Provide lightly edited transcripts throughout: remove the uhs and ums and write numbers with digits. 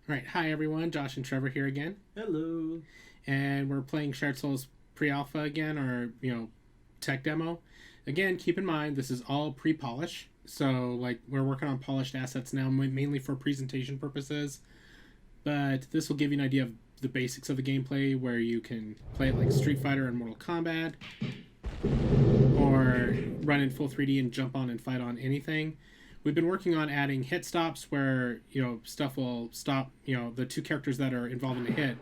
All right, hi everyone, Josh and Trevor here again, Hello. and we're playing Shared Souls pre-alpha again, or tech demo. Again, keep in mind this is all pre-polish, so like we're working on polished assets now, mainly for presentation purposes. But this will give you an idea of the basics of the gameplay, where you can play it like Street Fighter and Mortal Kombat, or run in full 3D and jump on and fight on anything. We've been working on adding hit stops where stuff will stop. The two characters that are involved in the hit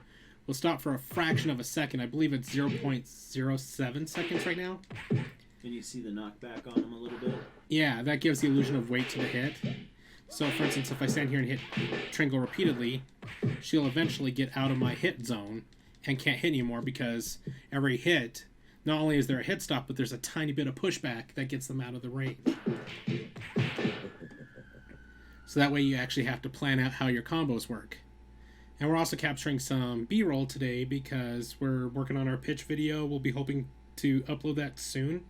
will stop for a fraction of a second. I believe it's 0.07 seconds right now. Can you see the knockback on him a little bit? Yeah, that gives the illusion of weight to the hit. So, for instance, if I stand here and hit Tringle repeatedly, she'll eventually get out of my hit zone and can't hit anymore, because every hit, not only is there a hit stop, but there's a tiny bit of pushback that gets them out of the range. So that way you actually have to plan out how your combos work. And we're also capturing some B-roll today because we're working on our pitch video. We'll be hoping to upload that soon.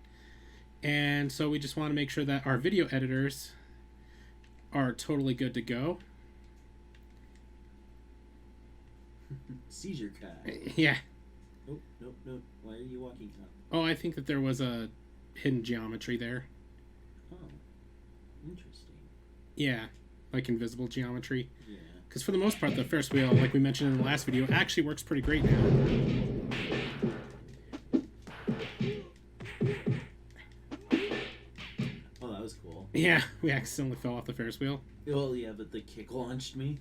And so we just want to make sure that our video editors are totally good to go. Seizure cat. Yeah. Oh, no. Why are you walking up? Oh, I think that there was a hidden geometry there. Oh, interesting. Yeah, like invisible geometry. Yeah. Because for the most part, the Ferris wheel, like we mentioned in the last video, actually works pretty great now. Oh, that was cool. Yeah, we accidentally fell off the Ferris wheel. Well, yeah, but the kick launched me.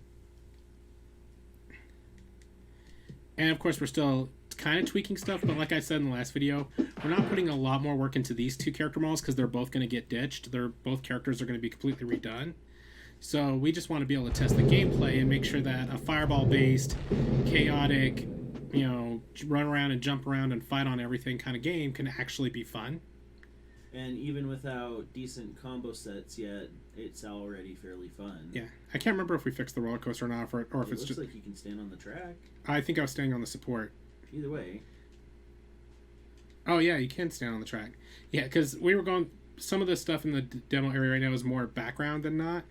And of course, we're still kind of tweaking stuff, but like I said in the last video, we're not putting a lot more work into these two character models because they're both going to get ditched. Both characters are going to be completely redone. So we just want to be able to test the gameplay and make sure that a fireball-based, chaotic, run around and jump around and fight on everything kind of game can actually be fun. And even without decent combo sets yet, it's already fairly fun. Yeah, I can't remember if we fixed the roller coaster or not, or if it's looks just. Like you can stand on the track. I think I was standing on the support. Either way. Oh yeah, you can stand on the track. Yeah, because we were going. Some of the stuff in the demo area right now is more background than not.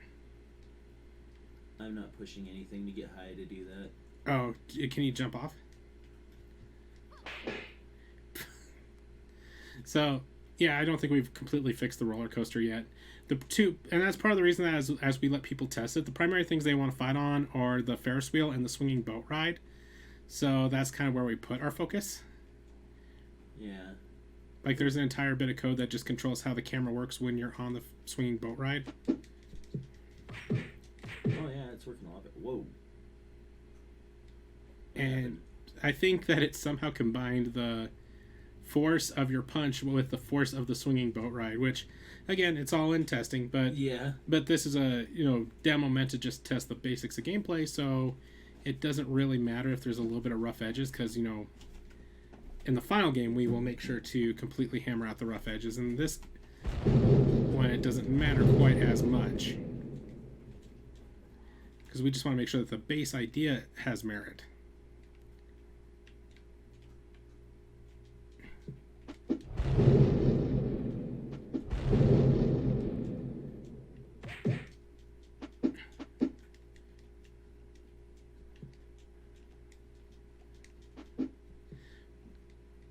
I'm not pushing anything to get high to do that. Oh, can you jump off? So, yeah, I don't think we've completely fixed the roller coaster yet. And that's part of the reason that as we let people test it, the primary things they want to fight on are the Ferris wheel and the swinging boat ride. So that's kind of where we put our focus. Yeah. Like, there's an entire bit of code that just controls how the camera works when you're on the swinging boat ride. Oh yeah, it's working a lot better. Whoa. And I think that it somehow combined the force of your punch with the force of the swinging boat ride, which, again, it's all in testing, but yeah. But this is a demo meant to just test the basics of gameplay, so it doesn't really matter if there's a little bit of rough edges, because in the final game we will make sure to completely hammer out the rough edges. And this one, it doesn't matter quite as much, because we just want to make sure that the base idea has merit.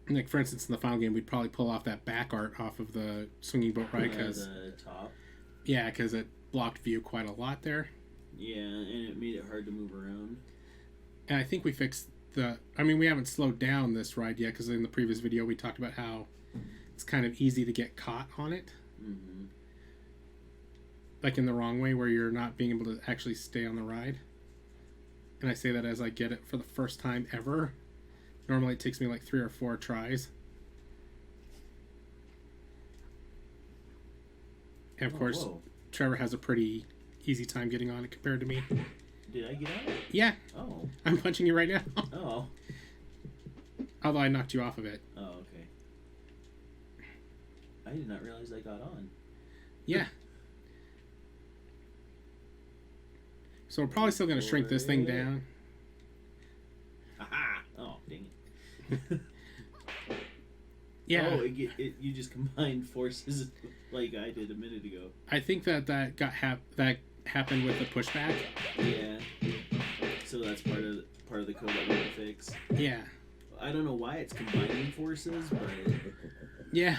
Like, for instance, in the final game, we'd probably pull off that back art off of the swinging boat ride, because the top. Yeah, because it blocked view quite a lot there. Yeah, and it made it hard to move around. And I think we fixed we haven't slowed down this ride yet, because in the previous video we talked about how it's kind of easy to get caught on it. Mm-hmm. Like in the wrong way, where you're not being able to actually stay on the ride. And I say that as I get it for the first time ever. Normally it takes me like 3 or 4 tries. And of course, whoa. Trevor has a pretty easy time getting on it compared to me. Did I get on it? Yeah. Oh. I'm punching you right now. Oh. Although I knocked you off of it. Oh, okay. I did not realize I got on. Yeah. So we're probably still going to shrink this thing down. Aha! Oh, dang it. Yeah. Oh, you just combined forces like I did a minute ago. I think that happened with the pushback. Yeah. So that's part of the code that we need to fix. Yeah. I don't know why it's combining forces, but Yeah.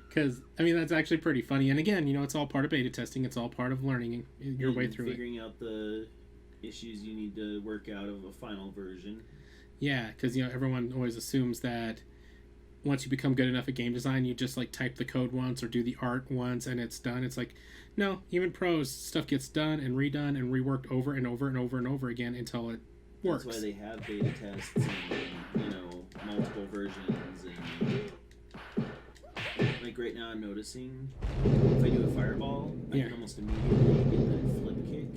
Because, I mean, that's actually pretty funny. And again, it's all part of beta testing. It's all part of learning your way through figuring out the issues you need to work out of a final version. Yeah, because, everyone always assumes that once you become good enough at game design, you just, like, type the code once or do the art once and it's done. It's like, no, even pros, stuff gets done and redone and reworked over and over and over and over again until it works. That's why they have beta tests and, multiple versions. And like right now I'm noticing if I do a fireball, I can almost immediately get that flip kick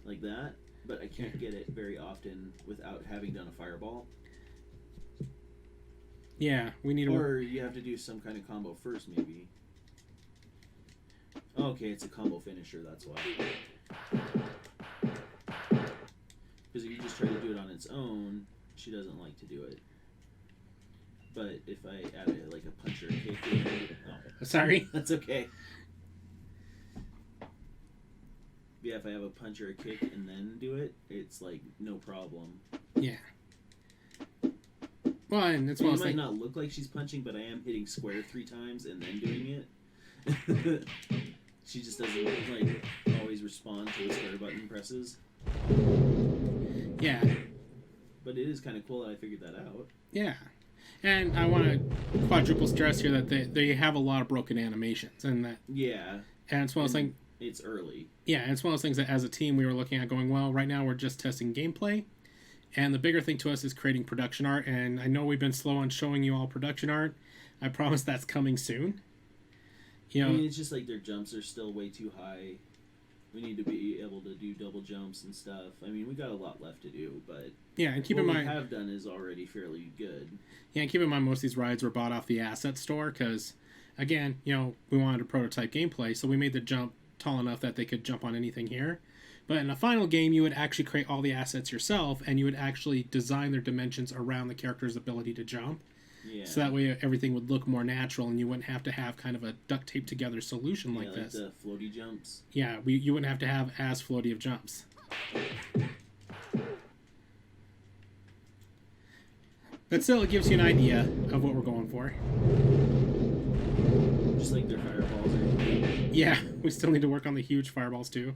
like that, but I can't get it very often without having done a fireball. Yeah, we need Or you have to do some kind of combo first, maybe. Okay, it's a combo finisher, that's why. Because if you just try to do it on its own, she doesn't like to do it. But if I add like a punch or a kick, Sorry? That's okay. Yeah, if I have a punch or a kick and then do it, it's like no problem. Yeah. Well, and it's it might not look like she's punching, but I am hitting square 3 times and then doing it. She just doesn't like always respond to the square button presses. Yeah. But it is kind of cool that I figured that out. Yeah. And I want to quadruple stress here that they have a lot of broken animations and that. Yeah. And it's one of those things. It's early. Yeah, and it's one of those things that as a team we were looking at going, well, right now we're just testing gameplay. And the bigger thing to us is creating production art. And I know we've been slow on showing you all production art. I promise that's coming soon. I mean, it's just like their jumps are still way too high. We need to be able to do double jumps and stuff. I mean, we got a lot left to do, but yeah, and keep in mind what we have done is already fairly good. Yeah, and keep in mind most of these rides were bought off the asset store because, again, we wanted to prototype gameplay, so we made the jump tall enough that they could jump on anything here. But in a final game, you would actually create all the assets yourself, and you would actually design their dimensions around the character's ability to jump. Yeah. So that way everything would look more natural, and you wouldn't have to have kind of a duct tape together solution like this. The floaty jumps. Yeah, you wouldn't have to have as floaty of jumps. But still, it gives you an idea of what we're going for. Just like their fireballs are. Yeah, we still need to work on the huge fireballs too.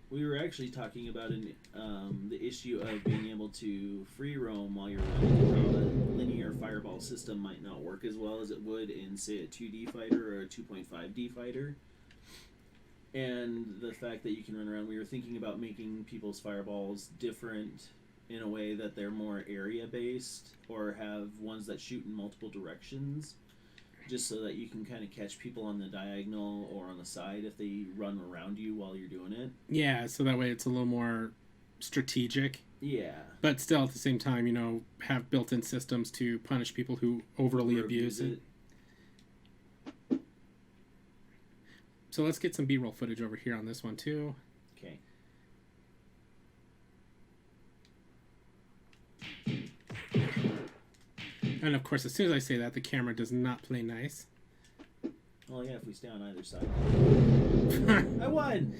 We were actually talking about the issue of being able to free roam while you're running, and how a linear fireball system might not work as well as it would in, say, a 2D fighter or a 2.5D fighter. And the fact that you can run around, we were thinking about making people's fireballs different in a way that they're more area-based or have ones that shoot in multiple directions, just so that you can kind of catch people on the diagonal or on the side if they run around you while you're doing it. Yeah, so that way it's a little more strategic. Yeah. But still, at the same time, have built-in systems to punish people who overly abuse it. So let's get some B-roll footage over here on this one, too. Okay. And of course, as soon as I say that, the camera does not play nice. Well, yeah, if we stay on either side. I won!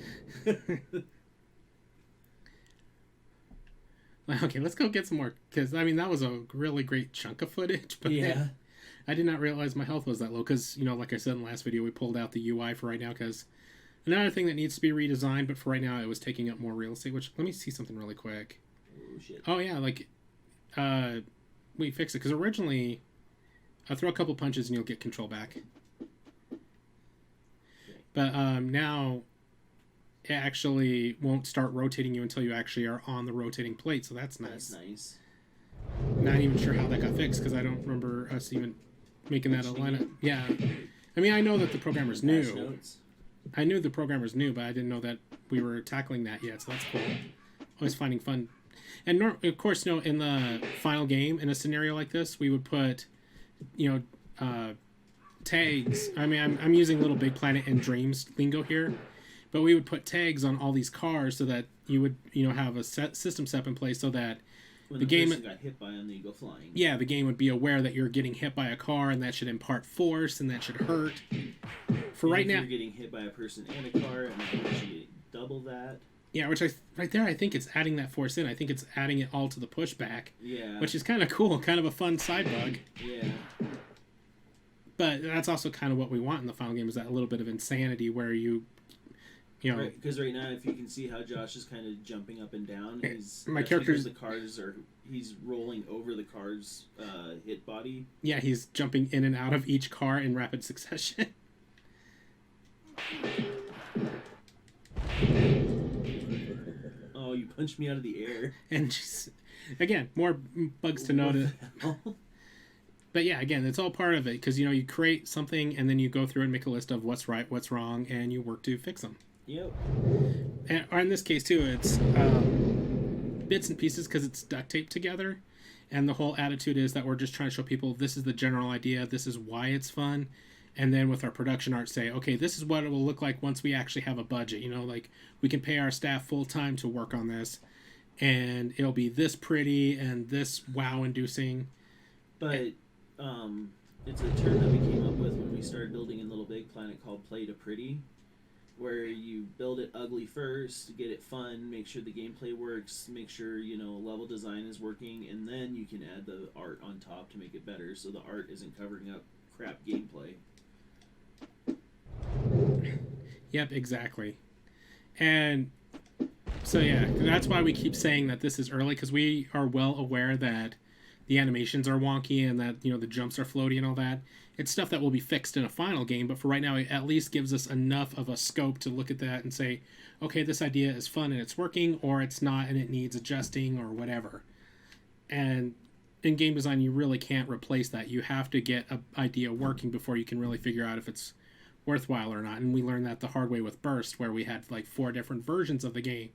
Okay, let's go get some more, because, I mean, that was a really great chunk of footage, but yeah. I did not realize my health was that low, because, like I said in the last video, we pulled out the UI for right now, because another thing that needs to be redesigned, but for right now, it was taking up more real estate, which, let me see something really quick. Oh, shit. Oh, yeah, we fixed it, because originally, I'll throw a couple punches and you'll get control back. Okay. But now, it actually won't start rotating you until you actually are on the rotating plate, so that's nice. That's nice. Not even sure how that got fixed, because I don't remember us even making that a lineup. Yeah. I mean, I know that the programmer's new. I knew the programmer's new, but I didn't know that we were tackling that yet, so that's cool. Always finding fun. And of course, in the final game, in a scenario like this, we would put, tags. I mean, I'm using Little Big Planet and Dreams lingo here, but we would put tags on all these cars so that you would, have a system set in place so that when the game got hit by them, they go flying. Yeah, the game would be aware that you're getting hit by a car, and that should impart force, and that should hurt. For right now, you're getting hit by a person and a car, and then actually double that. Yeah, which right there, I think it's adding that force in. I think it's adding it all to the pushback. Yeah. Which is kind of cool, kind of a fun side bug. Yeah. But that's also kind of what we want in the final game, is that little bit of insanity where you know... Because right now, if you can see how Josh is kind of jumping up and down, my character's... the cars are... He's rolling over the car's hit body. Yeah, he's jumping in and out of each car in rapid succession. Oh, you punched me out of the air. And just, again, more bugs to notice. But yeah, again, it's all part of it, because, you create something and then you go through and make a list of what's right, what's wrong, and you work to fix them. Yep. Or in this case, too, it's bits and pieces because it's duct taped together. And the whole attitude is that we're just trying to show people this is the general idea, this is why it's fun. And then with our production art say, okay, this is what it will look like once we actually have a budget. Like we can pay our staff full time to work on this. And it'll be this pretty and this wow-inducing. But it's a term that we came up with when we started building in Little Big Planet called play to pretty, where you build it ugly first, get it fun, make sure the gameplay works, make sure level design is working, and then you can add the art on top to make it better, so the art isn't covering up crap gameplay. Yep, exactly. And so yeah, that's why we keep saying that this is early, because we are well aware that the animations are wonky and that the jumps are floaty and all that. It's stuff that will be fixed in a final game, but for right now it at least gives us enough of a scope to look at that and say, okay, this idea is fun and it's working, or it's not and it needs adjusting or whatever. And in game design, you really can't replace that. You have to get an idea working before you can really figure out if it's worthwhile or not. And we learned that the hard way with Burst, where we had like 4 different versions of the game,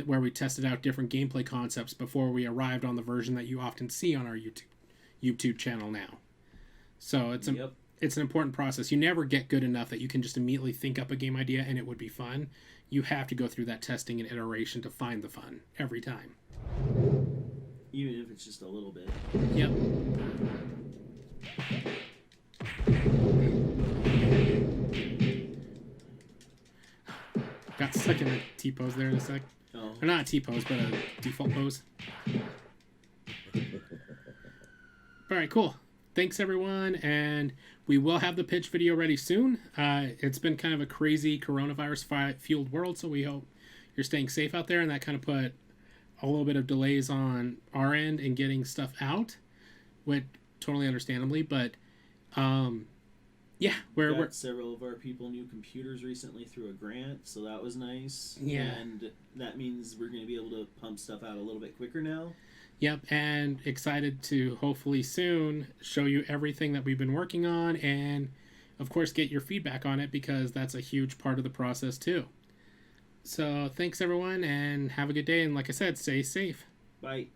where we tested out different gameplay concepts before we arrived on the version that you often see on our YouTube channel now. So it's an important process. You never get good enough that you can just immediately think up a game idea and it would be fun. You have to go through that testing and iteration to find the fun every time. Even if it's just a little bit. Yep. Got stuck in a T-pose there in a sec. Oh. Or not a T-pose, but a default pose. Alright, cool. Thanks, everyone, and we will have the pitch video ready soon. It's been kind of a crazy coronavirus-fueled world, so we hope you're staying safe out there, and that kind of put a little bit of delays on our end in getting stuff out, which totally understandably, but yeah, we're several of our people new computers recently through a grant, so that was nice. Yeah, and that means we're going to be able to pump stuff out a little bit quicker now. Yep, and excited to hopefully soon show you everything that we've been working on, and of course get your feedback on it, because that's a huge part of the process too. So thanks, everyone, and have a good day, and like I said, stay safe. Bye.